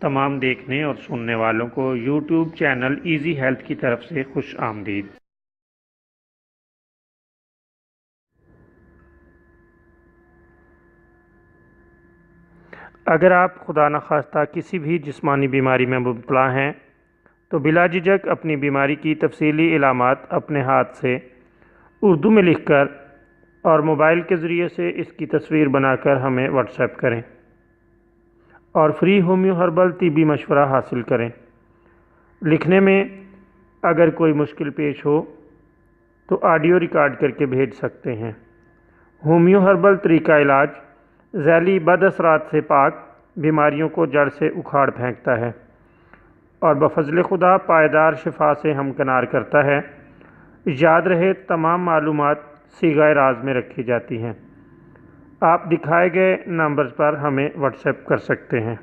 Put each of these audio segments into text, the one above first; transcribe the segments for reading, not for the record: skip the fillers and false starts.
تمام دیکھنے اور سننے والوں کو یوٹیوب چینل ایزی ہیلتھ کی طرف سے خوش آمدید۔ اگر آپ خدا نخواستہ کسی بھی جسمانی بیماری میں مبتلا ہیں تو بلا جھجک اپنی بیماری کی تفصیلی علامات اپنے ہاتھ سے اردو میں لکھ کر اور موبائل کے ذریعے سے اس کی تصویر بنا کر ہمیں واٹس ایپ کریں اور فری ہومیو ہربل طبی مشورہ حاصل کریں۔ لکھنے میں اگر کوئی مشکل پیش ہو تو آڈیو ریکارڈ کر کے بھیج سکتے ہیں۔ ہومیو ہربل طریقہ علاج ذیلی بد اثرات سے پاک، بیماریوں کو جڑ سے اکھاڑ پھینکتا ہے اور بفضل خدا پائیدار شفا سے ہمکنار کرتا ہے۔ یاد رہے تمام معلومات صیغہ راز میں رکھی جاتی ہیں۔ آپ دکھائے گئے نمبرز پر ہمیں واٹس ایپ کر سکتے ہیں۔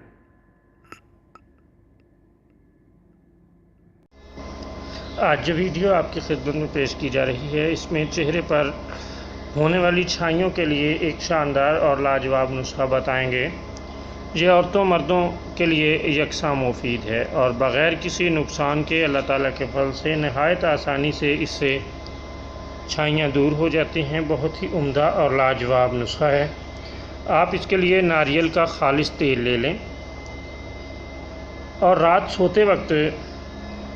آج جو ویڈیو آپ کی خدمت میں پیش کی جا رہی ہے، اس میں چہرے پر ہونے والی چھائیوں کے لیے ایک شاندار اور لاجواب نسخہ بتائیں گے۔ یہ عورتوں مردوں کے لیے یکساں مفید ہے اور بغیر کسی نقصان کے اللہ تعالیٰ کے فضل سے نہایت آسانی سے اس سے چھائیاں دور ہو جاتی ہیں۔ بہت ہی عمدہ اور لاجواب نسخہ ہے۔ آپ اس کے لیے ناریل کا خالص تیل لے لیں اور رات سوتے وقت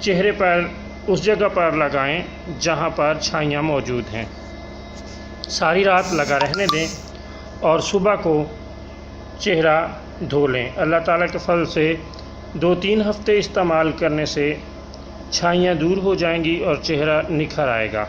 چہرے پر اس جگہ پر لگائیں جہاں پر چھائیاں موجود ہیں۔ ساری رات لگا رہنے دیں اور صبح کو چہرہ دھو لیں۔ اللہ تعالیٰ کے فضل سے 2-3 ہفتے استعمال کرنے سے چھائیاں دور ہو جائیں گی اور چہرہ نکھر آئے گا۔